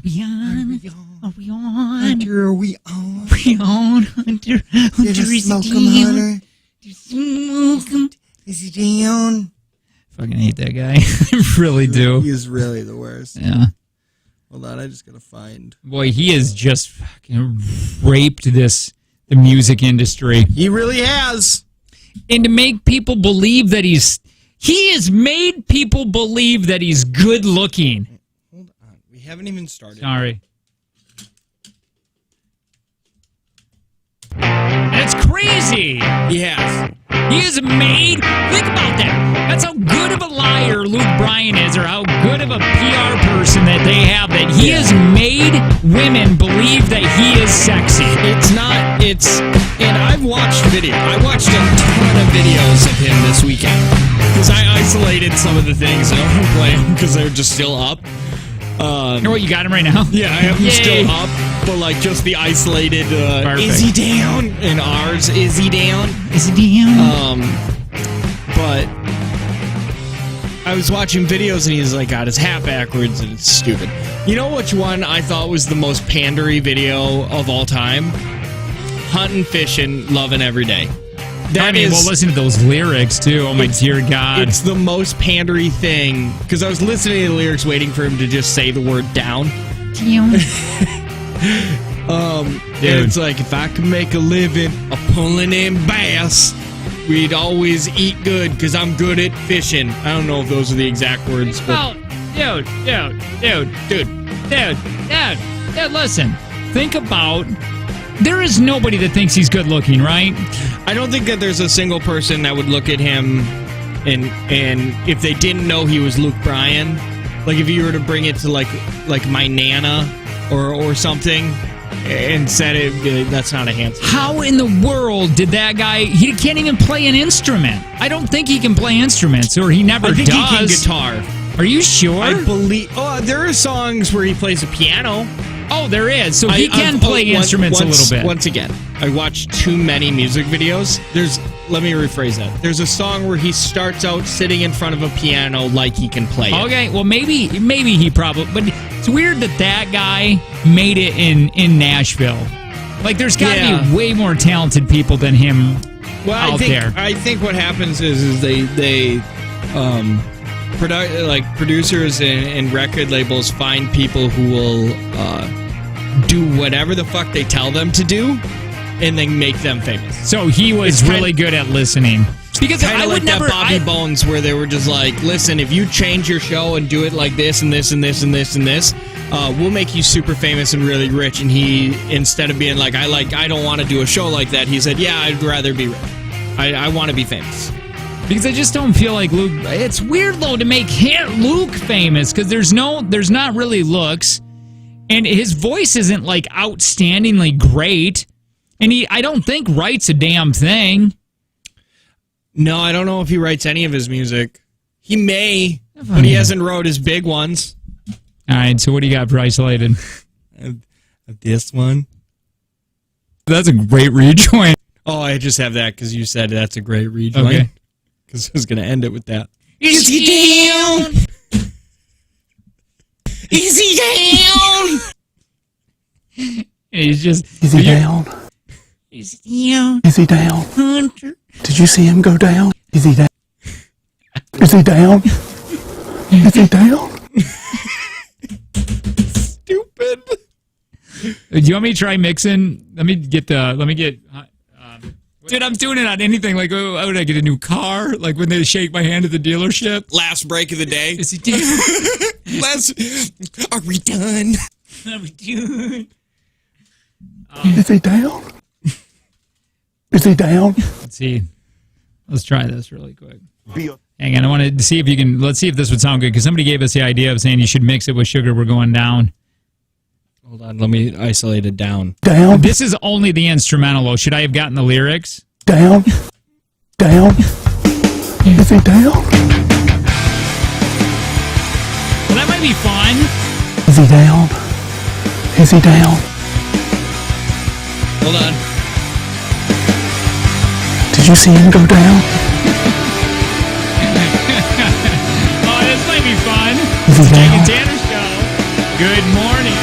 we on? Are we on? Hunter, are we on? Are we on, Hunter? Hunter, is Smoke he him, down? Hunter. Smoke him. Is he down? Fucking hate that guy. I really do. He is really the worst. Yeah. Hold on, I just gotta find. Boy, he has just fucking raped the music industry. He really has. And to make people believe that he has made people believe that he's good looking. Hold on, we haven't even started. Sorry. That's crazy. He has. He is made. Think about that. That's how good of a liar Luke Bryan is, or how good of a PR person that they have, that he has made women believe that he is sexy. And I've watched video. I watched a ton of videos of him this weekend. Because I isolated some of the things. I don't play them because they're just still up. You know what? You got him right now? Yeah, I have them still up. But like just the isolated, is he down? And ours, is he down? Is he down? But I was watching videos and he's like got his hat backwards and it's stupid. You know which one I thought was the most pandery video of all time? Hunting, fishing, loving every day. Well, listen to those lyrics too. Oh my dear God. It's the most pandery thing. Because I was listening to the lyrics waiting for him to just say the word down. Damn. And it's like, if I could make a living of pulling in bass, we'd always eat good because I'm good at fishing. I don't know if those are the exact words. But Dude, listen. Think about, there is nobody that thinks he's good looking, right? I don't think that there's a single person that would look at him and if they didn't know he was Luke Bryan, like if you were to bring it to like my Nana or something and said it, that's not a handsome. How in the world did that guy, he can't even play an instrument. I don't think he can play instruments, or he never does. I think he can guitar. Are you sure? I believe, there are songs where he plays a piano. Oh, there is. So he can play instruments a little bit. Once again, I watched too many music videos. Let me rephrase that. There's a song where he starts out sitting in front of a piano like he can play it. Okay, well, maybe he probably... But it's weird that guy made it in Nashville. Like, there's got to be way more talented people than him out there. I think what happens is they producers and record labels find people who will do whatever the fuck they tell them to do, and then make them famous. So he was really good at listening. Because I would never that Bobby Bones where they were just like, listen, if you change your show and do it like this and this and this and this and this, we'll make you super famous and really rich. And he, instead of being like, I don't want to do a show like that, he said, yeah, I'd rather be rich. I want to be famous. Because I just don't feel like Luke. It's weird though to make Luke famous because there's not really looks, and his voice isn't like outstandingly great, and I don't think writes a damn thing. No, I don't know if he writes any of his music. He may, but he hasn't wrote his big ones. All right, so what do you got for isolated? This one. That's a great rejoin. Oh, I just have that because you said that's a great rejoin. Okay. Because I was going to end it with that. Is he down? Is he down? He's just... Is he down? Is he down? Is he down? Hunter. Did you see him go down? Is he down? Is he down? Is he down? Stupid. Do you want me to try mixing? Let me get... Dude, I'm doing it on anything. Like, oh, would I get a new car? Like when they shake my hand at the dealership. Last break of the day. Is he down? Are we done? Are we done? Is he down? Is he down? Let's see. Let's try this really quick. Hang on, I wanted to see if you can... Let's see if this would sound good, because somebody gave us the idea of saying you should mix it with sugar. We're going down. Hold on, let me isolate it down. Down. This is only the instrumental, though. Should I have gotten the lyrics? Down. Down. Is he down? Well, that might be fun. Is he down? Is he down? Hold on. Did you see him go down? Oh, this might be fun. Is he Jake down? and Tanner's show. Good morning.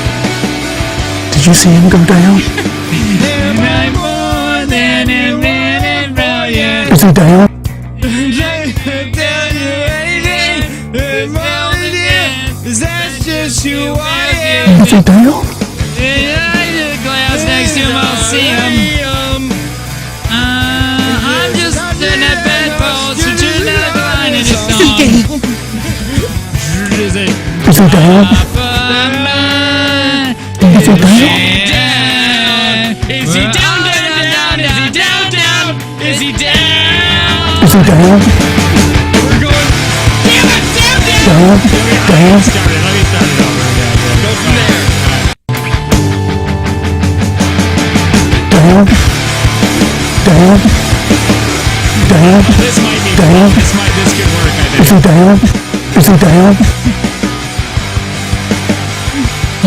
Did you see him go down? And I'm more than a minute brilliant. Is he down? That's just who I am. Is he down? Glass next to him, I'll see him. I'm just in that bedpost, so just not a line in his song. Is he down? Is he down? Is he down, down, down? Is he down, down? Is he down? Is he down? We're going. Damn it! Down? Down? Let me start it over again. Go from there. Down? Down? Down? This might be Down? this could work, I Is think. he down? Is he down?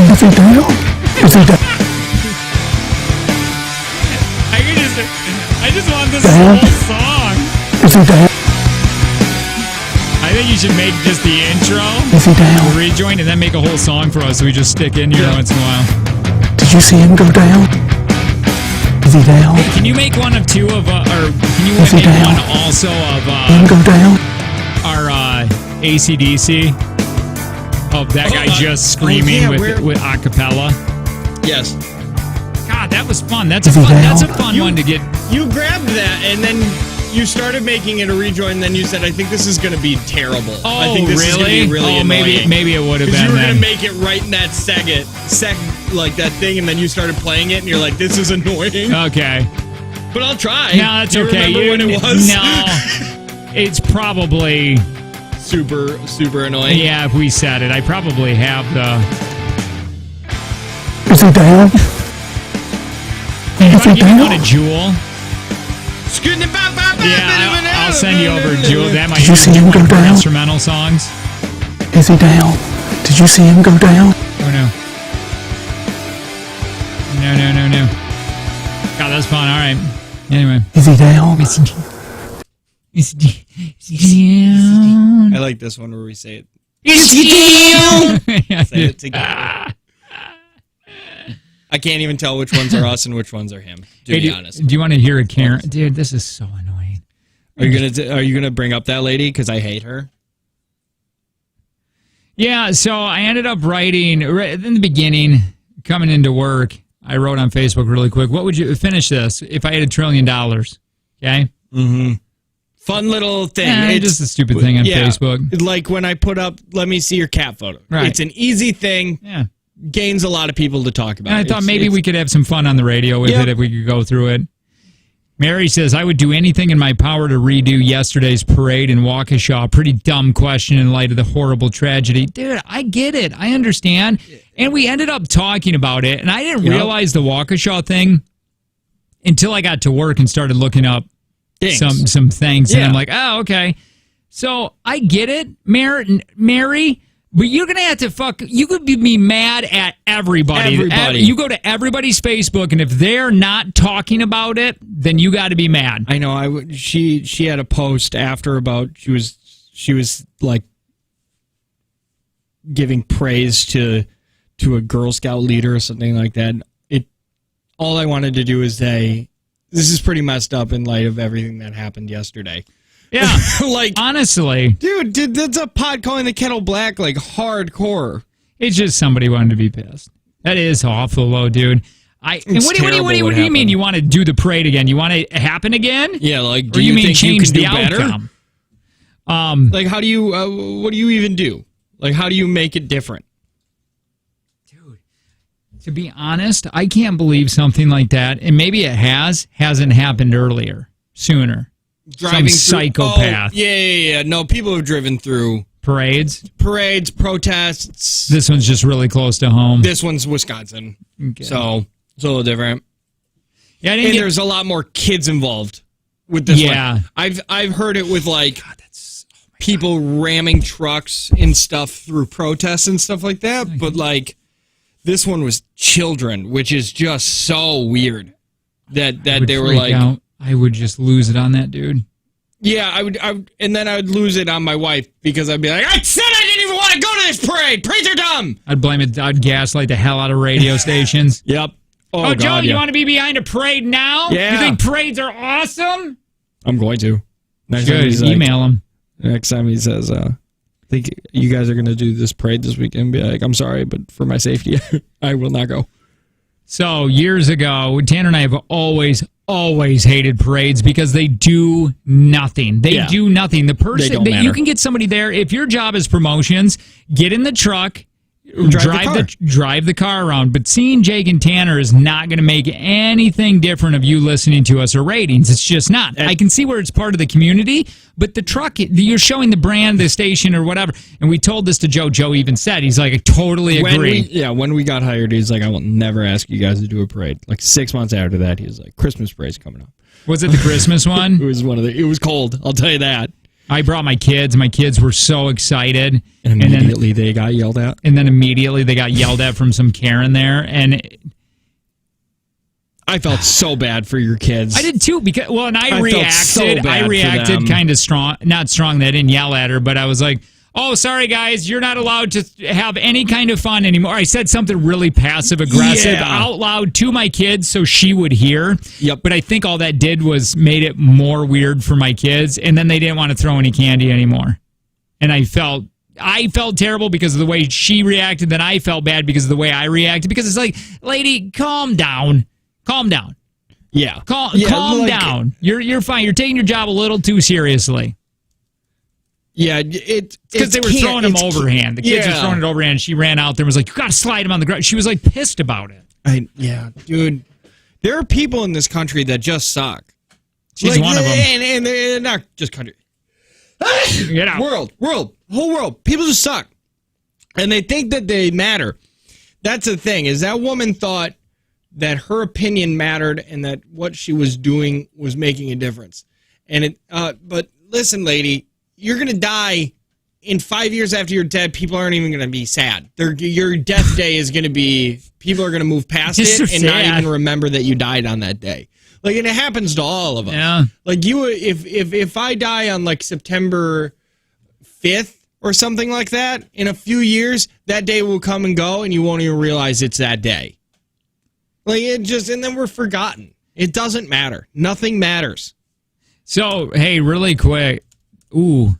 Is he down? Is he down? I just want this Down? whole song. Is he down? I think you should make just the intro, Is he down? rejoin, and then make a whole song for us so we just stick in here once in a while. Did you see him go down? Is he down? Can you make one of two of, or can you Is he make down? one also of Him go down? our AC/DC? Of that guy just screaming yeah, with a cappella? Yes. God, that was fun. That's Is he down? That's a fun one to get. You grabbed that and then you started making it a rejoin. And then you said, "I think this is going to be terrible. I think this is going to be really annoying." Maybe it would have Because been. you were Then. going to make it right in that like that thing, and then you started playing it, and you're like, "This is annoying." Okay. But I'll try. No, that's Do you okay. remember when it was? No, it's probably. super annoying. Yeah, if we said it, I probably have the. Is he down? Hey, Is he you want down? a Jewel? Yeah, I'll send you over Jewel. That might Did you see him one go of her down? instrumental songs. Is he down? Did you see him go down? Oh no. No. God, that's fun. All right. Anyway. Is he down? Is down? I like this one where we say it. Is down? Say it together. I can't even tell which ones are us and which ones are him. To be honest. Do you want to hear a Karen? Dude, this is so annoying. Are you gonna bring up that lady? Because I hate her. Yeah, so I ended up writing right in the beginning, coming into work. I wrote on Facebook really quick. What would you finish this if I had $1 trillion? Okay. Mm-hmm. Fun little thing. It's just a stupid thing on Facebook. Like when I put up, let me see your cat photo. Right. It's an easy thing. Yeah. Gains a lot of people to talk about. And I thought maybe we could have some fun on the radio with it if we could go through it. Mary says, I would do anything in my power to redo yesterday's parade in Waukesha. Pretty dumb question in light of the horrible tragedy. Dude, I get it. I understand. And we ended up talking about it. And I didn't realize the Waukesha thing until I got to work and started looking up some things. And I'm like, oh, okay. So I get it, Mary. But you're going to have to you could be mad at everybody. You go to everybody's Facebook, and if they're not talking about it, then you got to be mad. I know. She had a post after about, she was like giving praise to a Girl Scout leader or something like that. All I wanted to do is say, this is pretty messed up in light of everything that happened yesterday. Yeah. Like, honestly. Dude, that's a pot calling the kettle black, like, hardcore. It's just somebody wanted to be pissed. That is awful, though, dude. What do you mean you want to do the parade again? You want it to happen again? Yeah, like, do you mean change the outcome? Like, how do you, what do you even do? Like, how do you make it different? Dude, to be honest, I can't believe something like that, and maybe it hasn't happened sooner. Driving some psychopath. Oh, yeah. No, people have driven through parades, protests. This one's just really close to home. This one's Wisconsin, so it's a little different. Yeah, and there's a lot more kids involved with this one. I've heard it with like people ramming trucks and stuff through protests and stuff like that. But like this one was children, which is just so weird that they were like. Out. I would just lose it on that dude. Yeah, I would, and then I would lose it on my wife because I'd be like, I said I didn't even want to go to this parade. Parades are dumb. I'd blame it. I'd gaslight the hell out of radio stations. Yep. Oh, Joe, you want to be behind a parade now? Yeah. You think parades are awesome? I'm going to. Next Good. time he's like- Email him. Next time he says, I think you guys are going to do this parade this weekend, be like, I'm sorry, but for my safety, I will not go. So years ago, Tanner and I have always hated parades because they do nothing. They do nothing. The person that you can get somebody there, if your job is promotions, get in the truck, drive the car around. But seeing Jake and Tanner is not going to make anything different of you listening to us or ratings. It's just not. I can see where it's part of the community, but the truck, you're showing the brand, the station, or whatever. And we told this to Joe. Joe even said, he's like, I totally agree. When we got hired, he's like, I will never ask you guys to do a parade. Like 6 months after that, he was like, Christmas parade's coming up. Was it the Christmas one? It was cold. I'll tell you that. I brought my kids. My kids were so excited. And immediately they got yelled at. And then immediately they got yelled at from some Karen there. And I felt so bad for your kids. I did too. Because I reacted reacted kind of strong. Not strong that I didn't yell at her, but I was like, oh, sorry, guys. You're not allowed to have any kind of fun anymore. I said something really passive-aggressive out loud to my kids so she would hear. Yep. But I think all that did was made it more weird for my kids, and then they didn't want to throw any candy anymore. And I felt terrible because of the way she reacted, then I felt bad because of the way I reacted, because it's like, lady, calm down. Calm down. Yeah. Calm down. You're fine. You're taking your job a little too seriously. Yeah, it's because they were throwing him overhand. The kids were throwing it overhand. She ran out there and was like, you got to slide him on the ground. She was like pissed about it. Dude, there are people in this country that just suck. She's one of them. And they're not just country. Get out. Whole world. People just suck. And they think that they matter. That's the thing, is that woman thought that her opinion mattered and that what she was doing was making a difference. And but listen, lady, you're going to die in 5 years after you're dead. People aren't even going to be sad. Your death day is going to be, people are going to move past it and not even remember that you died on that day. Like, and it happens to all of us. Yeah. Like if I die on like September 5th or something like that, in a few years, that day will come and go and you won't even realize it's that day. Like and then we're forgotten. It doesn't matter. Nothing matters. So, hey, really quick. Ooh,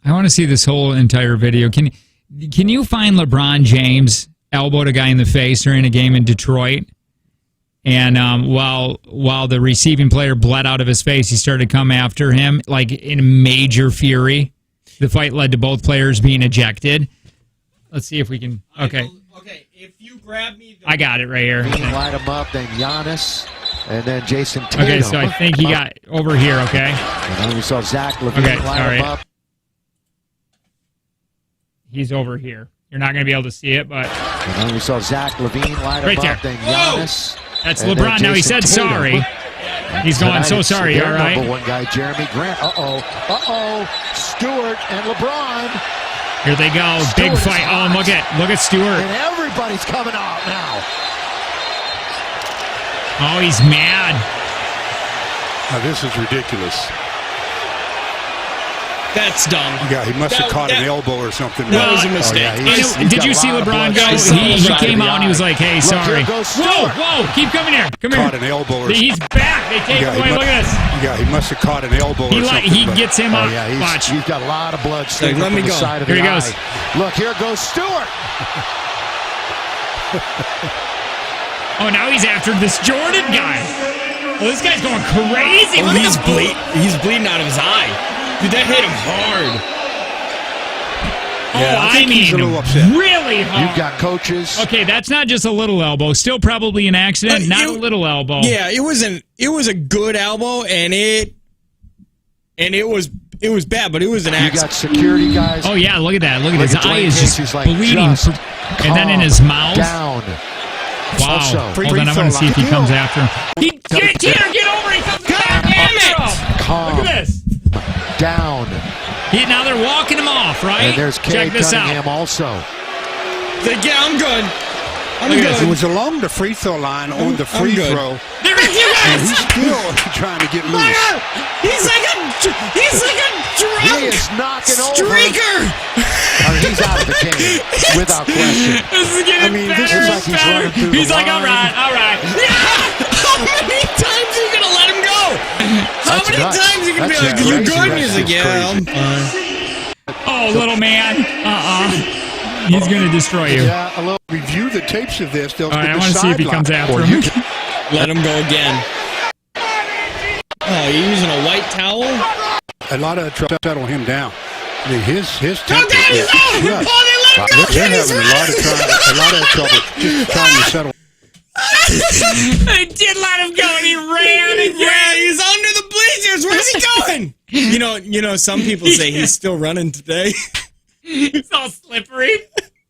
I want to see this whole entire video. Can you find LeBron James elbowed a guy in the face during a game in Detroit? And while the receiving player bled out of his face, he started to come after him like in major fury. The fight led to both players being ejected. Let's see if we can. Okay. Okay, if you grab me, I got it right here. Light him up, then Giannis. And then Jason Tatum. Okay, so I think he got over here, okay? And then we saw Zach Levine light him up. He's over here. You're not going to be able to see it, but... And then we saw Zach Levine light him up, then Giannis. That's LeBron. Now, he said sorry. He's going, so sorry, all right? Number one guy, Jeremy Grant. Stewart and LeBron. Here they go. Big fight. Oh, look at Stewart. And everybody's coming out now. Oh, he's mad. Now, this is ridiculous. That's dumb. Yeah, he must have caught an elbow or something. That was a mistake. Did you see LeBron go? He came out and he was like, hey, sorry. Whoa, keep coming here. Come here. Caught an elbow or something. He's back. They take him away. Look at this. Yeah, he must have caught an elbow or something. He gets him up. Watch. He's got a lot of blood sticking from the side of the eye. Here he goes. Look, here goes Stewart. Oh, now he's after this Jordan guy. Oh, this guy's going crazy. Oh, he's bleeding out of his eye. Dude, that hit him hard. I mean, really hard. You've got coaches. Okay, that's not just a little elbow. Still probably an accident, not a little elbow. Yeah, it was a good elbow, and it was bad, but it was an accident. You got security guys. Oh yeah, look at that. Look at his eye is just bleeding, and then in his mouth. Down. Wow. Also, hold on, I want to see if he comes after him. Get over! He comes after him! Calm. Look at this. Down. Now they're walking him off, right? And there's Check this Cunningham out. also. Yeah, I'm good. I'm It good. was along the free throw line on the free throw. There he And is! he's still trying to get loose. He's like a drunk He is knocking over. streaker. He's out of the game without question. This is getting better this is like and he's better. running through He's the like, all line. right. How many times are you gonna let him go? How That's many nuts. times are you gonna be That's like, "You crazy. good?" That's He's like, just "Yeah, I'm crazy. fine." Oh, little man. He's going to destroy you. Yeah, a little review the tapes of this. They'll All right, I want to see if he comes after him. Let him go again. Oh, you're using a white towel? A lot of trouble to settle him down. I mean, his temper down, he's is out! just- Oh, they let him go! They're He's having a lot of trouble just trying to settle. They did let him go, and he ran and Yeah, he's under the bleachers. Where's he going? You know. Some people say he's still running today. It's all slippery.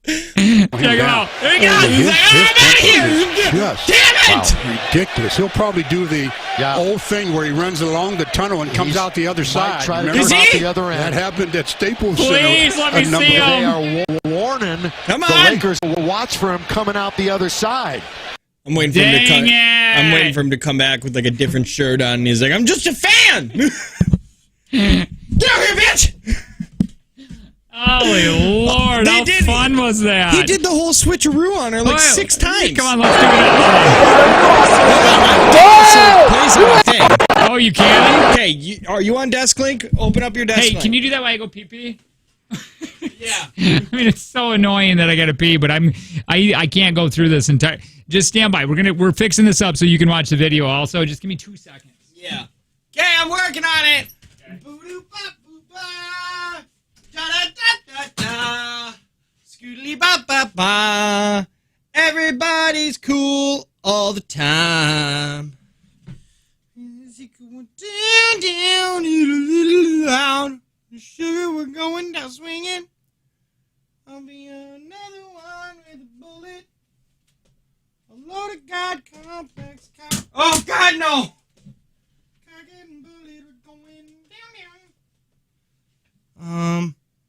Check him out. There he goes. He's like, I'm out of here. Just Damn it. ridiculous. He'll probably do the Yeah. old thing where he runs along the tunnel and comes out the other Might side. try to Remember? come out he? the other That end. happened at Staples Please, Center. let me a number see of- him. They are warning Come the on. Lakers will watch for him coming out the other side. I'm waiting for him to Dang come. it. I'm waiting for him to come back with like a different shirt on, and he's like, "I'm just a fan." Get out here, bitch! Holy Lord, They how did- fun was that? He did the whole switcheroo on her like Wait, 6 times. Come on, let's do it. Oh, you can? Okay, are you on Desk Link? Open up your Desk Hey, Link. can you do that while I go pee-pee? Yeah. I mean, it's so annoying that I gotta pee, but I can't go through this entire. Just stand by. We're fixing this up so you can watch the video. Also, just give me 2 seconds. Yeah. Okay, I'm working on it. Boo-doo-ba-boo-ba. Da-da-da-da-da. Scoodly-ba-ba-ba. Everybody's cool all the time. Is it going down, down? Sugar, we're going down swinging. I'll be another one with a bullet. A load of God complex. Oh, God, no!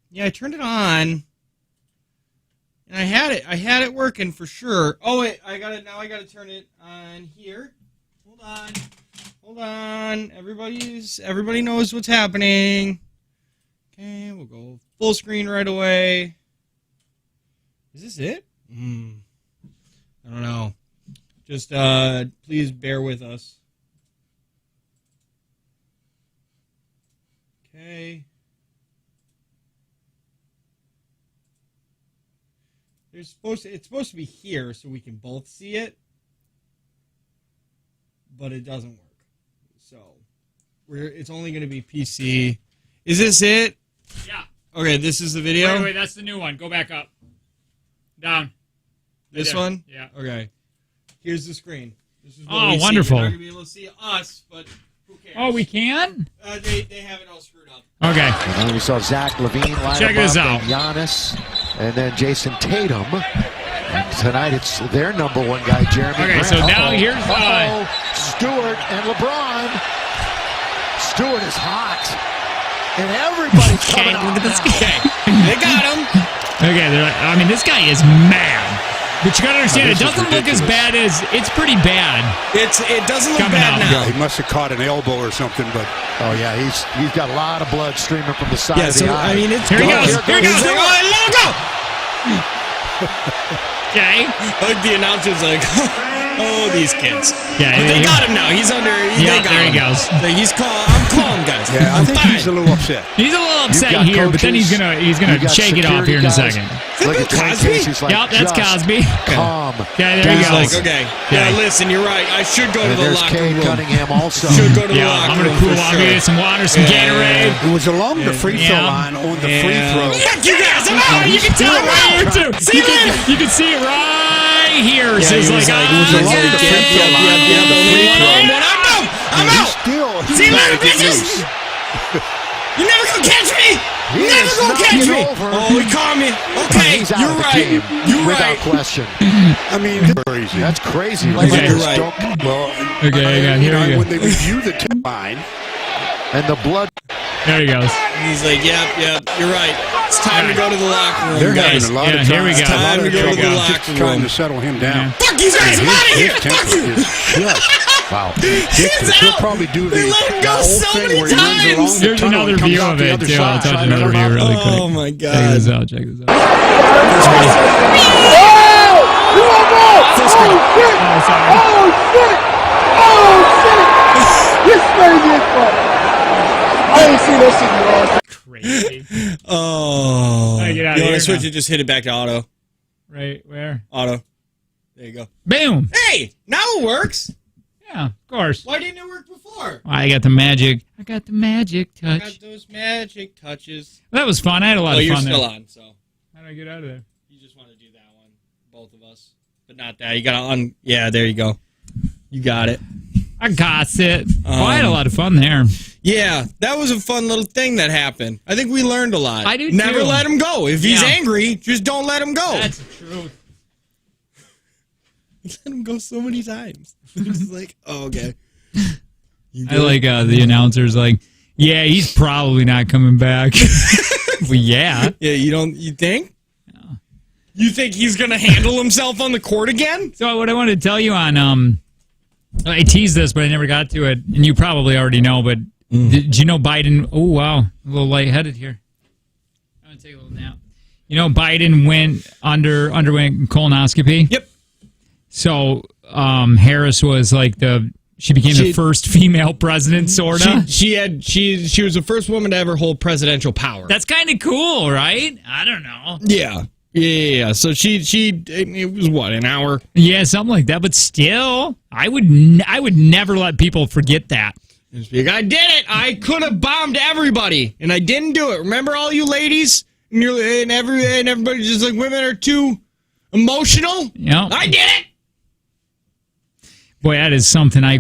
Yeah, I turned it on. And I had it working for sure. Oh wait, I gotta turn it on here. Hold on. Everybody knows what's happening. Okay, we'll go full screen right away. Is this it? I don't know. Just please bear with us. Okay. It's supposed to be here so we can both see it, but it doesn't work. So it's only going to be PC. Is this it? Yeah. Okay, this is the video. Wait, that's the new one. Go back up. Down. This There. one? Yeah. Okay. Here's the screen. This is what Oh, we see. wonderful. You're not going to be able to see us, but who cares? Oh, we can? They have it all screwed up. Okay. And then we saw Zach LaVine line Check this out. and Giannis, and then Jason Tatum. And tonight it's their number one guy, Jeremy Okay, Grant. so now here's Stewart and LeBron. Stewart is hot, and everybody's coming out Look at this now. guy. They got him. Okay, I mean, this guy is mad. But you gotta understand, it this is doesn't look as ridiculous. bad as. It's pretty bad. It doesn't look Coming bad out. now. Yeah, he must have caught an elbow or something, but Oh yeah, he's got a lot of blood streaming from the side Yeah, of so the eye. I mean, it's Here he gone. goes. Here he goes. He's like, oh, let him go. Okay. Like the announcer's like, oh, these kids. Yeah, But they he- got him now. He's under. Yeah, they got there he him. goes. So he's calm. I'm calm, guys. yeah, I I'm think fine. he's a little upset. He's a little upset got here, but then he's coaches, gonna you got shake it off here in a security second. guys. Look at Dwayne Cosby? Casey's like, Yep, that's just Cosby. calm. Okay, there he He's goes. like, okay. Yeah. Yeah, listen, you're right. I should go to And the there's locker Cade room. Cunningham also. Should go to the Yeah, locker I'm gonna room cool for off, sure. get some water, some Yeah. Gatorade. It was along the free throw Yeah. line on the free throw. Fuck you guys! I'm out! You can tell Right right here too. See you later! You can see it right here. So Yeah, it's he was like, like, it was oh, along yeah, the free throw yeah, line yeah, on the yeah, free yeah. throw. I'm And out! he's See you later, trying to get bitches! loose. You're never gonna catch me! He Never is gonna catch knocking me! over. Oh, he caught me! Okay, He's out you're of the right. game, You're without right. question. I mean, crazy. That's crazy. Okay, Lakers you're right. don't- Well, Okay, hang on, you here know, we go. when they review the tip line, And the blood. There he goes. He's like, yep, you're right. It's time to go to the locker room, they're guys. having a lot Yeah, of here we time. go. A lot Time of to go to trouble the just locker trying room. to settle him down. Fuck you guys! I'm out of here! His Fuck temper you! is just Wow. He'll probably do They let him go so many times. There's another view of it, too. I'll touch another view really quick. Oh, my God. Check this out. Check this out. I ain't seen that shit in a long time. Crazy. Oh. Get out You of want here to switch now. it? Just hit it back to auto. Right, where? Auto. There you go. Boom. Hey, now it works. Yeah, of course. Why didn't it work before? I got the magic. I got the magic I touch. got those magic touches. That was fun. I had a lot Oh, of you're fun still there. on, so. How do I get out of there? You just want to do that one. Both of us. But not that. You got to Yeah, there you go. You got it. I got it. I had a lot of fun there. Yeah, that was a fun little thing that happened. I think we learned a lot. I do, Never too. let him go. If he's Yeah. angry, just don't let him go. That's the truth. Let him go so many times. It's like, oh, okay. I like the announcer's like, yeah, he's probably not coming back. Well, yeah. Yeah, you think? No. You think he's going to handle himself on the court again? So what I wanted to tell you on, I teased this, but I never got to it, and you probably already know, but did you know Biden, oh, wow, a little lightheaded here. I'm going to take a little nap. You know, Biden underwent colonoscopy? Yep. So Harris was like she became the first female president, sort of. She was the first woman to ever hold presidential power. That's kind of cool, right? I don't know. Yeah. Yeah. So it was what, an hour? Yeah, something like that. But still, I would never let people forget that. I did it. I could have bombed everybody, and I didn't do it. Remember all you ladies and everybody just like women are too emotional? Yeah. I did it. Boy, that is something I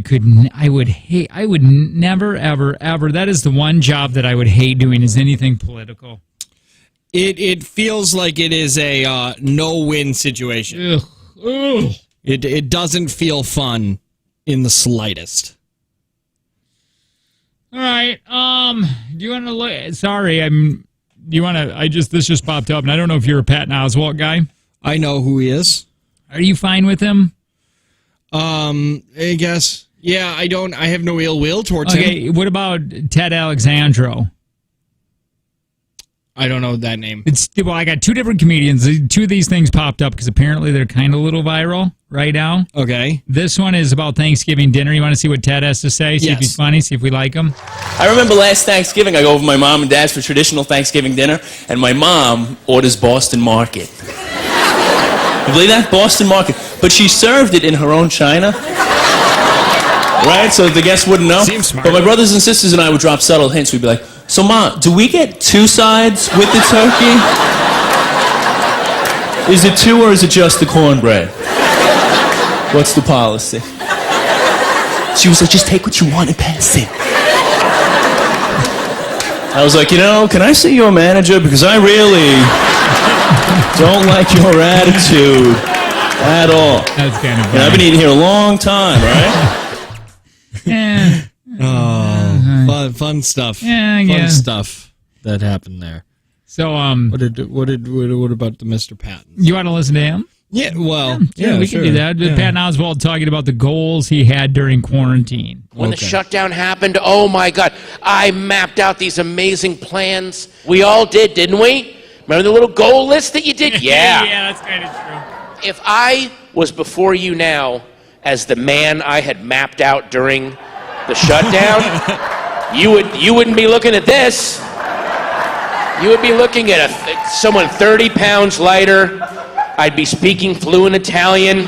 would hate. I would never, ever, ever. That is the one job that I would hate doing is anything political. It feels like it is a no-win situation. Ugh. Ugh. It doesn't feel fun in the slightest. All right. Do you want to look? Sorry, do you want to? This just popped up, and I don't know if you're a Patton Oswalt guy. I know who he is. Are you fine with him? I guess. Yeah, I have no ill will towards him. Okay, what about Ted Alexandro? I don't know that name. Well, I got two different comedians. Two of these things popped up because apparently they're kind of a little viral right now. Okay. This one is about Thanksgiving dinner. You want to see what Ted has to say? See if he's funny, see if we like him? I remember last Thanksgiving, I go over to my mom and dad's for traditional Thanksgiving dinner, and my mom orders Boston Market. You believe that? Boston Market. But she served it in her own china. Right? So the guests wouldn't know. Seems smart. But my brothers and sisters and I would drop subtle hints. We'd be like, so Mom, do we get two sides with the turkey? Is it two or is it just the cornbread? What's the policy? She was like, just take what you want and pass it. I was like, can I see your manager? Because I really don't like your attitude at all. That's kind of funny. And I've been eating here a long time, right? Yeah. Oh, fun stuff. Yeah, fun stuff that happened there. So, What about the Mr. Patton? you want to listen to him? Yeah, well, Yeah, we can do that. Yeah. Patton Oswalt talking about the goals he had during quarantine. When the shutdown happened, oh my God, I mapped out these amazing plans. We all did, didn't we? Remember the little goal list that you did? Yeah. Yeah, that's kind of true. If I was before you now as the man I had mapped out during the shutdown, you wouldn't be looking at this. You would be looking at someone 30 pounds lighter. I'd be speaking fluent Italian.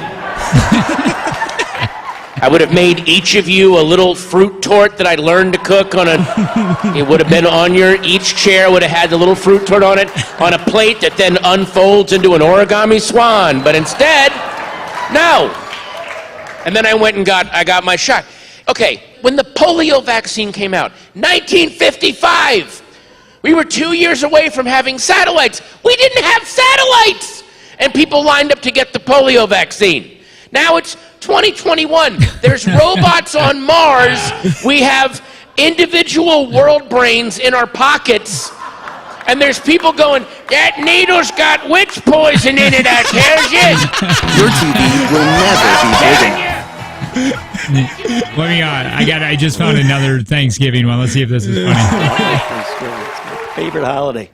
I would have made each of you a little fruit tort that I learned to cook it would have been on each chair would have had the little fruit tort on it, on a plate that then unfolds into an origami swan. But instead, no. And then I went and got my shot. Okay, when the polio vaccine came out, 1955, we were 2 years away from having satellites. We didn't have satellites! And people lined up to get the polio vaccine. Now it's 2021. There's robots on Mars. We have individual world brains in our pockets. And there's people going, that needle's got witch poison in it, I tells you. Your TV will never be big enough. Let me. I just found another Thanksgiving one. Let's see if this is funny. Thanksgiving. It's my favorite holiday.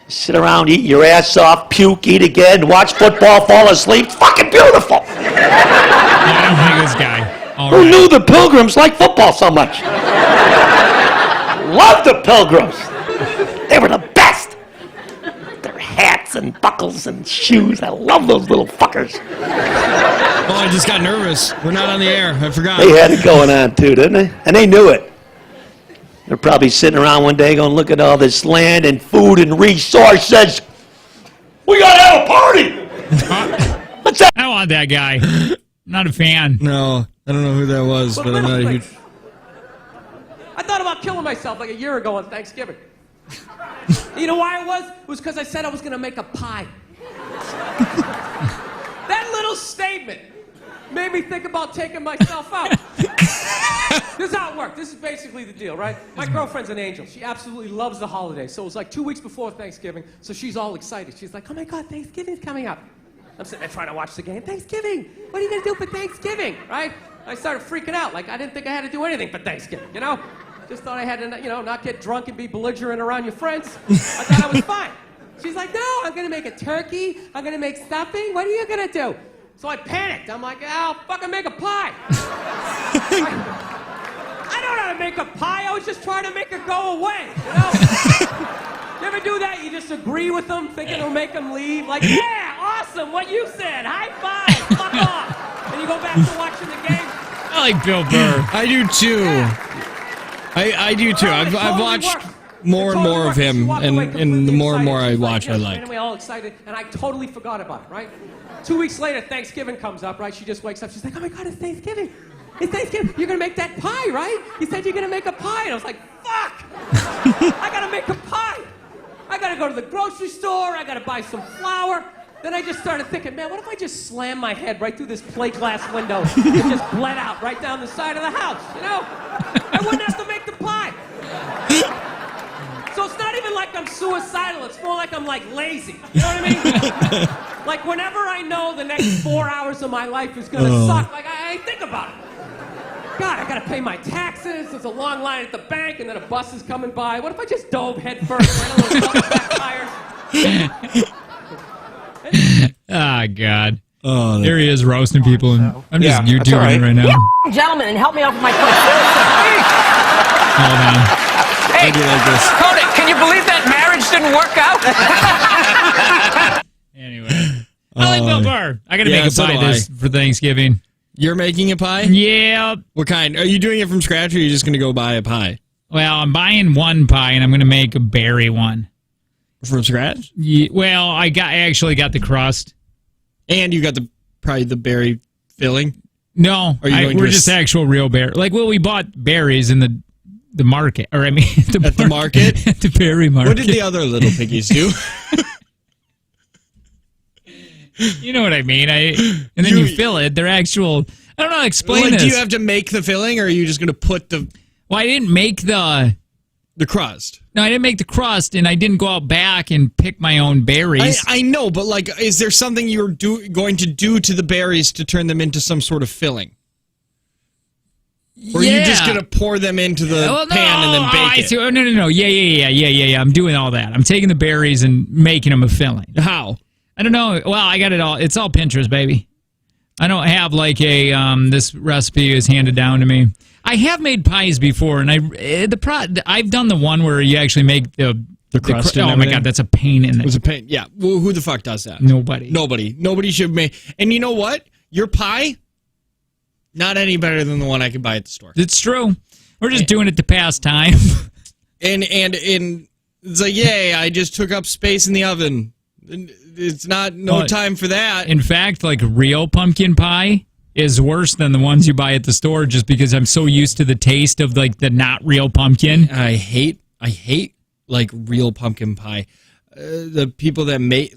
Sit around, eat your ass off, puke, eat again, watch football, fall asleep. It's fucking beautiful. I don't think this guy. All Who right. knew the Pilgrims liked football so much? Loved the Pilgrims. They were the best. Their hats and buckles and shoes. I love those little fuckers. Oh, I just got nervous. We're not on the air. I forgot. They had it going on too, didn't they? And they knew it. They're probably sitting around one day going, look at all this land and food and resources. We gotta have a party. Let's have I don't want that guy. Not a fan. No, I don't know who that was, but I'm not a huge... I thought about killing myself like a year ago on Thanksgiving. You know why it was? It was because I said I was going to make a pie. That little statement made me think about taking myself out. This is how it worked. This is basically the deal, right? My girlfriend's an angel. She absolutely loves the holidays. So it was like 2 weeks before Thanksgiving, so she's all excited. She's like, oh my God, Thanksgiving's coming up. I'm sitting there trying to watch the game. Thanksgiving! What are you going to do for Thanksgiving, right? I started freaking out. Like, I didn't think I had to do anything for Thanksgiving, you know? Just thought I had to, not get drunk and be belligerent around your friends. I thought I was fine. She's like, no, I'm going to make a turkey. I'm going to make stuffing. What are you going to do? So I panicked. I'm like, I'll fucking make a pie. I don't know how to make a pie. I was just trying to make it go away, you know? You ever do that? You just agree with them, thinking it'll make them leave. Like, yeah, awesome, what you said. High five, fuck off. And you go back to watching the game. I like Bill Burr. I do too. I do too. I've watched more and more of him, and the more and more I watch, I like. And we all excited, and I totally forgot about it, right? 2 weeks later, Thanksgiving comes up, right? She just wakes up. She's like, oh my God, it's Thanksgiving. It's Thanksgiving. You're going to make that pie, right? You said you're going to make a pie. And I was like, fuck. I got to make a pie. I got to go to the grocery store. I got to buy some flour. Then I just started thinking, man, what if I just slam my head right through this plate glass window and just bled out right down the side of the house, you know? I wouldn't have to make the pie. So it's not even like I'm suicidal. It's more like I'm like lazy. You know what I mean? Like whenever I know the next 4 hours of my life is going to suck, like I think about it. God, I gotta pay my taxes. There's a long line at the bank, and then a bus is coming by. What if I just dove head first right on those back tires? Ah, God. Oh, There he is roasting people, and I'm just YouTubing it right now. Gentlemen, and help me out with my question. Hold on. Hey, I do like this. Cody, can you believe that marriage didn't work out? Anyway. I like Bill Burr. I gotta make a so pie do I. this for Thanksgiving. You're making a pie? Yeah. What kind? Are you doing it from scratch, or are you just going to go buy a pie? Well, I'm buying one pie, and I'm going to make a berry one. From scratch? Yeah, well, I actually got the crust. And you got probably the berry filling? No, we're just actual real berry. Like, well, we bought berries in the market, or I mean, At the market? At the berry market. What did the other little piggies do? You know what I mean? And then you fill it. They're actual. I don't know how to explain this. Do you have to make the filling, or are you just going to put the... Well, I didn't make the crust. No, I didn't make the crust, and I didn't go out back and pick my own berries. I know, but like, is there something you're going to do to the berries to turn them into some sort of filling? Or are you just going to pour them into the pan and then bake it? Oh, no. Yeah. I'm doing all that. I'm taking the berries and making them a filling. How? I don't know. Well, I got it all. It's all Pinterest, baby. I don't have like a this recipe is handed down to me. I have made pies before, and I've done the one where you actually make the crust. Oh my God, that's a pain in it. It's a pain. Yeah. Well, who the fuck does that? Nobody should make. And you know what? Your pie, not any better than the one I could buy at the store. It's true. We're just doing it to pass time. And it's like, yay! I just took up space in the oven. It's no time for that. In fact, like real pumpkin pie is worse than the ones you buy at the store, just because I'm so used to the taste of like the not real pumpkin. I hate like real pumpkin pie. The people that make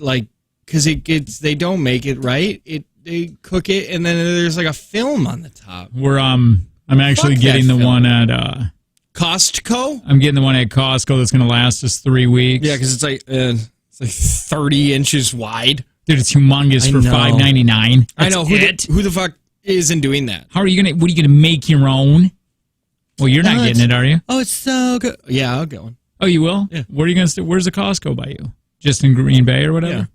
because they don't make it right. They cook it and then there's like a film on the top. I'm actually getting the one at Costco. I'm getting the one at Costco that's going to last us 3 weeks. Yeah, because it's like 30 inches wide. Dude, it's humongous for $5.99. I know. Who the fuck isn't doing that. How are you gonna? What are you gonna make your own? Well, you're not getting it, are you? Oh, it's so good. Yeah, I'll get one. Oh, you will? Yeah. Where are you gonna? Where's the Costco by you? Just in Green Bay or whatever. Yeah.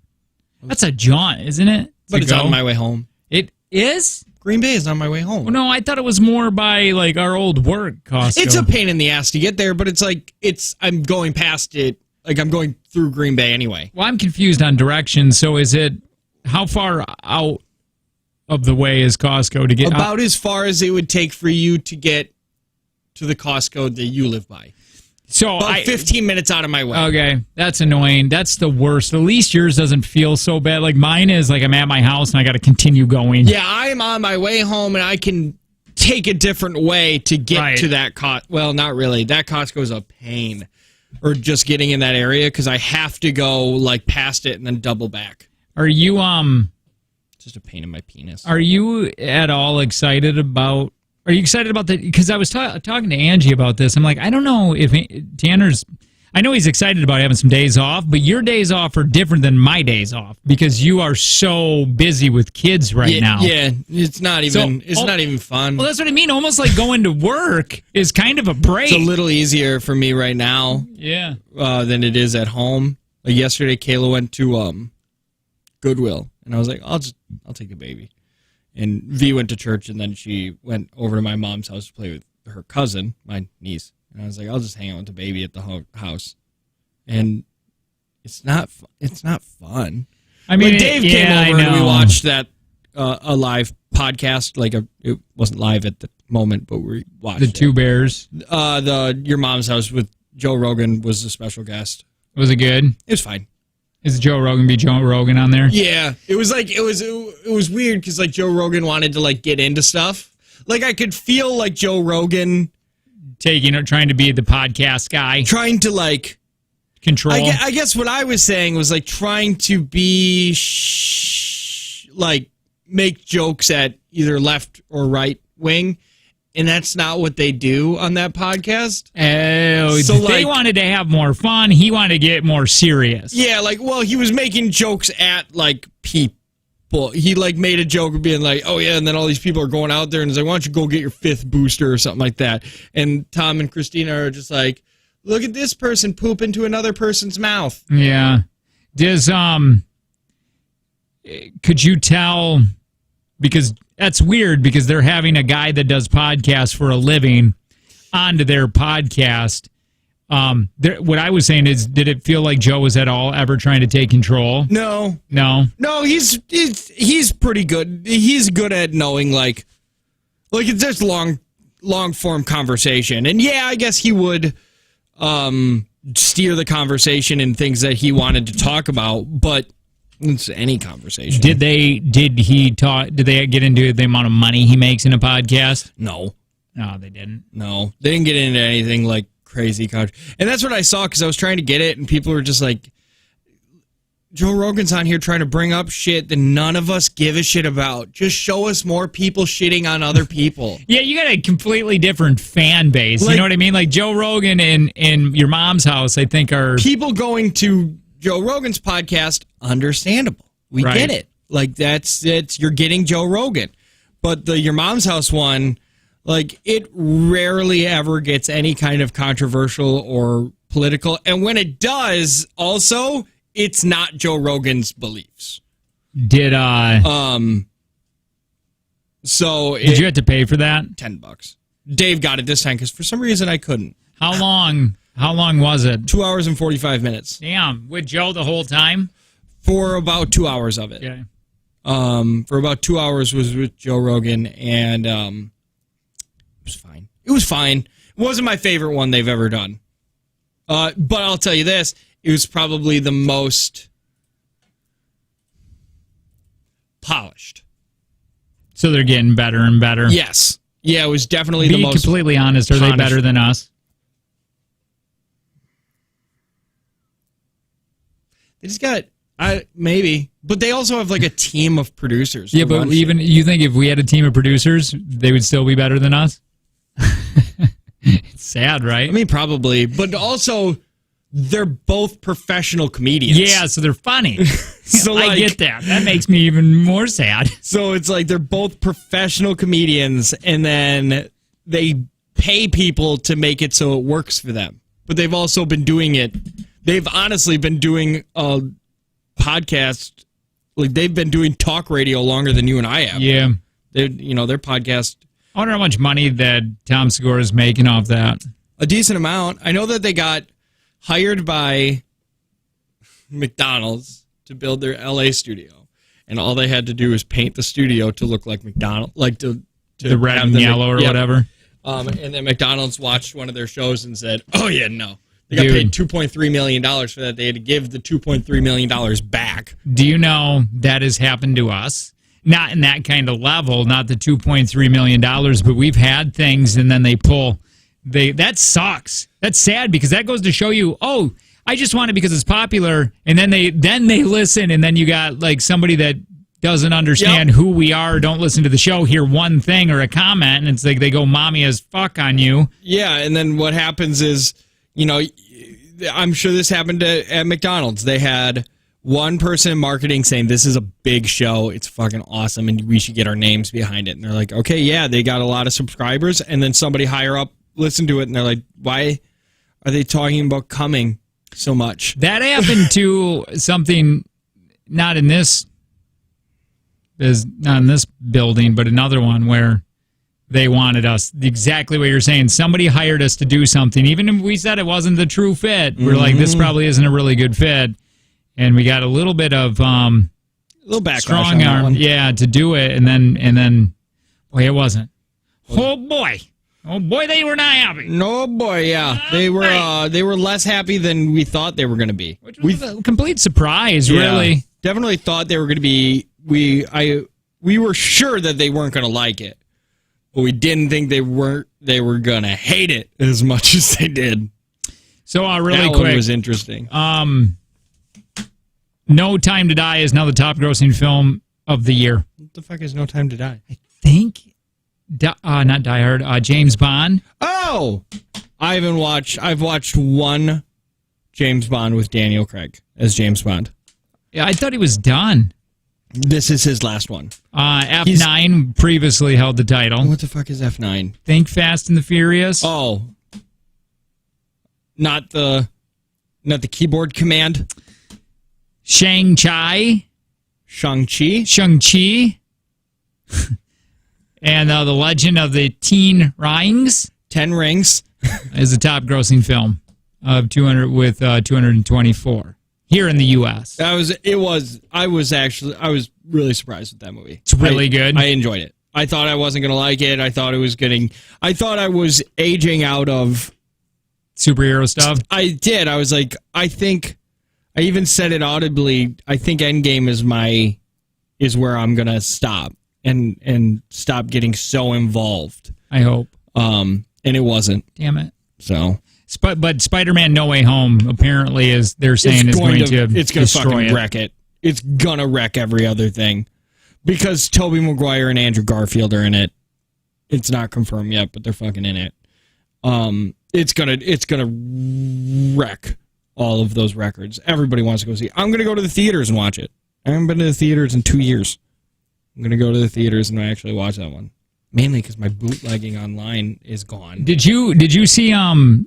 That's a jaunt, isn't it? But it's on my way home. It is. Green Bay is on my way home. Well, no, I thought it was more by like our old work Costco. It's a pain in the ass to get there, but it's like I'm going past it. Like I'm going through Green Bay anyway. Well, I'm confused on directions. So is it how far out of the way is Costco to get? About as far as it would take for you to get to the Costco that you live by. So about 15 minutes out of my way. Okay, that's annoying. That's the worst. At least yours doesn't feel so bad. Like mine is like I'm at my house and I got to continue going. Yeah, I'm on my way home and I can take a different way to get to that Well, not really. That Costco is a pain. Or just getting in that area because I have to go like past it and then double back. Are you just a pain in my penis. Are you at all excited about? Are you excited about that? Because I was talking to Angie about this. I'm like, I don't know if Tanner's. I know he's excited about having some days off, but your days off are different than my days off because you are so busy with kids now. Yeah, it's not even. It's not even fun. Well, that's what I mean. Almost like going to work is kind of a break. It's a little easier for me right now. Yeah. Than it is at home. Like yesterday, Kayla went to Goodwill, and I was like, I'll take the baby. And V went to church, and then she went over to my mom's house to play with her cousin, my niece. And I was like, I'll just hang out with the baby at the house. And it's not fun. I mean, Dave came over and we watched that a live podcast. Like it wasn't live at the moment, but we watched the Two Bears. Your Mom's House with Joe Rogan was a special guest. Was it good? It was fine. Is Joe Rogan on there? Yeah, it was like it was weird because like Joe Rogan wanted to like get into stuff. Like I could feel like Joe Rogan trying to be the podcast guy, trying to like control. I guess what I was saying was like trying to be like make jokes at either left or right wing. And that's not what they do on that podcast. Oh, so they wanted to have more fun. He wanted to get more serious. Yeah, he was making jokes at, like, people. He, like, made a joke of being like, oh, yeah, and then all these people are going out there, and he's like, why don't you go get your 5th booster or something like that. And Tom and Christina are just like, look at this person poop into another person's mouth. Yeah. Could you tell, because that's weird because they're having a guy that does podcasts for a living onto their podcast. What I was saying is, did it feel like Joe was at all ever trying to take control? No, he's pretty good. He's good at knowing like it's just long form conversation. And yeah, I guess he would steer the conversation in things that he wanted to talk about, but it's any conversation. Did they get into the amount of money he makes in a podcast? No, they didn't. No, they didn't get into anything like crazy. And that's what I saw because I was trying to get it, and people were just like, Joe Rogan's on here trying to bring up shit that none of us give a shit about. Just show us more people shitting on other people. Yeah, you got a completely different fan base. You know what I mean? Like Joe Rogan and Your Mom's House, I think are people going to Joe Rogan's podcast. Understandable. We get it. Like that's you're getting Joe Rogan. But the Your Mom's House one, like it rarely ever gets any kind of controversial or political. And when it does, also, it's not Joe Rogan's beliefs. Did you have to pay for that? $10. Dave got it this time because for some reason I couldn't. How long was it? 2 hours and 45 minutes. Damn, with Joe the whole time? For about 2 hours of it. Okay. For about 2 hours was with Joe Rogan, and it was fine. It was fine. It wasn't my favorite one they've ever done. But I'll tell you this, it was probably the most polished. So they're getting better and better? Yes. Yeah, it was definitely the most. Be completely honest, are they better than us? They just got, maybe, but they also have like a team of producers. Yeah, but even you think if we had a team of producers, they would still be better than us? It's sad, right? I mean, probably, but also they're both professional comedians. Yeah, so they're funny. So I get that. That makes me even more sad. So it's like they're both professional comedians, and then they pay people to make it so it works for them. But they've also been doing it. They've honestly been doing a podcast. Like, they've been doing talk radio longer than you and I have. Yeah. Their podcast. I wonder how much money that Tom Segura is making off that. A decent amount. I know that they got hired by McDonald's to build their LA studio, and all they had to do was paint the studio to look like McDonald's, like to the red and yellow or whatever. And then McDonald's watched one of their shows and said, "Oh yeah, no." They got paid $2.3 million for that. They had to give the $2.3 million back. Do you know that has happened to us? Not in that kind of level, not the $2.3 million, but we've had things and then they pull. That sucks. That's sad because that goes to show you, oh, I just want it because it's popular, and then they listen, and then you got like somebody that doesn't understand who we are, or don't listen to the show, hear one thing or a comment, and it's like they go mommy as fuck on you. Yeah, and then what happens is, I'm sure this happened at McDonald's. They had one person in marketing saying, this is a big show, it's fucking awesome, and we should get our names behind it. And they're like, okay, yeah, they got a lot of subscribers, and then somebody higher up listened to it, and they're like, why are they talking about coming so much? That happened to something not in this building, but another one where they wanted us, exactly what you're saying. Somebody hired us to do something, even if we said it wasn't the true fit. We're like, this probably isn't a really good fit, and we got a little bit of a little backlash strong arm, to do it, and then boy, it wasn't. Oh boy, they were not happy. No boy, yeah, they were less happy than we thought they were going to be. Which was a complete surprise, really. Definitely thought they were going to be. We were sure that they weren't going to like it, but we didn't think they were going to hate it as much as they did. So really that quick, one was interesting. No Time to Die is now the top grossing film of the year. What the fuck is No Time to Die? I think. Not Die Hard. James Bond. Oh, I've watched one James Bond with Daniel Craig as James Bond. Yeah, I thought he was done. This is his last one. F9 previously held the title. What the fuck is F9? Think Fast and the Furious. Oh, not the keyboard command. Shang-Chi. And The Legend of the Ten Rings. 10 Rings is the top grossing film of 224 here in the U.S. I was really surprised with that movie. It's really good. I enjoyed it. I thought I wasn't going to like it. I thought I was aging out of superhero stuff. I did. I was like, I even said it audibly. I think Endgame is where I'm going to stop. And stop getting so involved. I hope. And it wasn't. Damn it. So, but Spider-Man: No Way Home apparently is going to fucking wreck it. It's gonna wreck every other thing because Tobey Maguire and Andrew Garfield are in it. It's not confirmed yet, but they're fucking in it. It's gonna wreck all of those records. Everybody wants to go see. I'm gonna go to the theaters and watch it. I haven't been to the theaters in 2 years. I'm going to go to the theaters and actually watch that one. Mainly because my bootlegging online is gone. Did you see on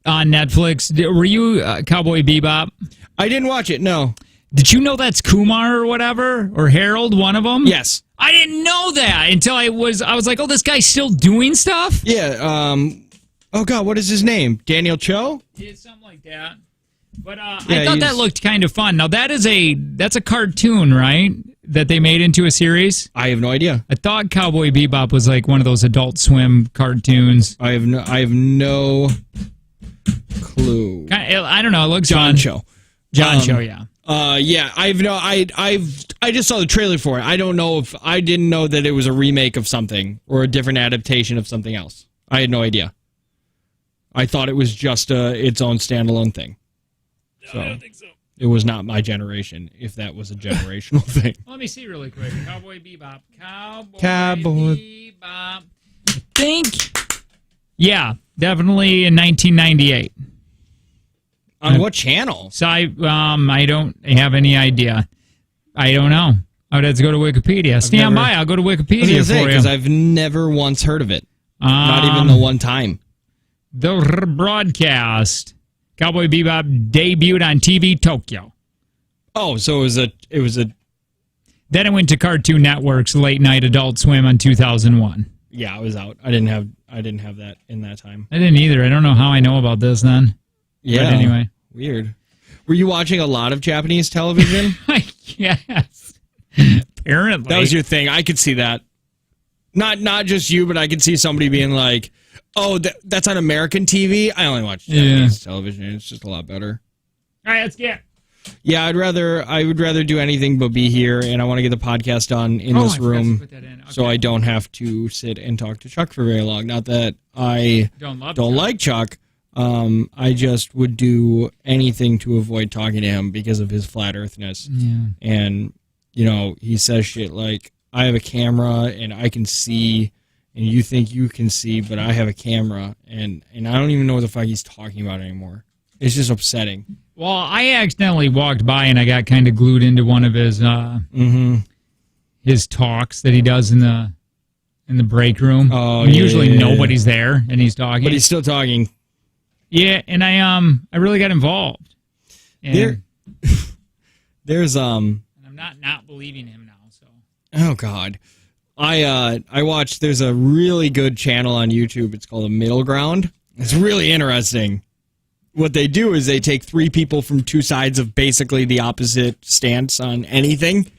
Netflix, were you Cowboy Bebop? I didn't watch it, no. Did you know that's Kumar or whatever? Or Harold, one of them? Yes. I didn't know that until I was like, oh, this guy's still doing stuff? Yeah, oh God, what is his name? Daniel Cho? Yeah, something like that. But I thought that looked kind of fun. Now that's a cartoon, right? That they made into a series? I have no idea. I thought Cowboy Bebop was like one of those Adult Swim cartoons. I have no clue. I don't know. It looks John fun. Cho. John Cho, yeah. Yeah, I just saw the trailer for it. I didn't know that it was a remake of something or a different adaptation of something else. I had no idea. I thought it was just its own standalone thing. No, I don't think so. It was not my generation, if that was a generational thing. Let me see really quick. Cowboy Bebop. Cowboy Bebop. I think, yeah, definitely in 1998. On what channel? So I don't have any idea. I don't know. I would have to go to Wikipedia. Stand by. I'll go to Wikipedia for you. Because I've never once heard of it. Not even the one time. The broadcast. Cowboy Bebop debuted on TV Tokyo. Oh, so it was a. Then it went to Cartoon Network's late night Adult Swim on 2001. Yeah, I was out. I didn't have that in that time. I didn't either. I don't know how I know about this then. Yeah. But anyway. Weird. Were you watching a lot of Japanese television? Yes. Apparently. That was your thing. I could see that. Not just you, but I could see somebody being like, "Oh, that's on American TV. I only watch Japanese television. It's just a lot better." All right, let's get. Yeah, I would rather do anything but be here, and I want to get the podcast done in this room, so I don't have to sit and talk to Chuck for very long. Not that I don't like Chuck. I just would do anything to avoid talking to him because of his flat earthness. Yeah. And he says shit like, "I have a camera and I can see, and you think you can see, but I have a camera," and I don't even know what the fuck he's talking about anymore. It's just upsetting. Well, I accidentally walked by and I got kind of glued into one of his his talks that he does in the break room. Oh, usually nobody's there and he's talking, but he's still talking. Yeah, and I really got involved. And There's and I'm not believing him now. So oh god, I watched. There's a really good channel on YouTube. It's called The Middle Ground. It's really interesting. What they do is they take three people from two sides of basically the opposite stance on anything,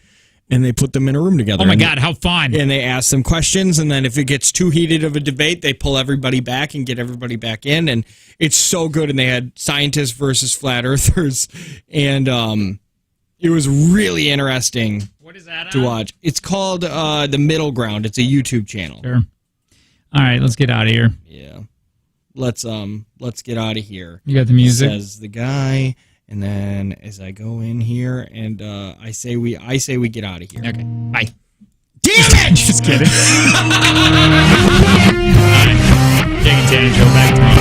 and they put them in a room together. Oh my god, how fun! And they ask them questions, and then if it gets too heated of a debate, they pull everybody back and get everybody back in, and it's so good. And they had scientists versus flat earthers, and it was really interesting. What is that to watch? It's called The Middle Ground. It's a YouTube channel. Sure. All right, let's get out of here. Yeah. Let's get out of here. You got the music? Says the guy, and then as I go in here and I say we get out of here. Okay. Bye. Damn it! Just kidding. All right. Jake and Tanner Show back tomorrow.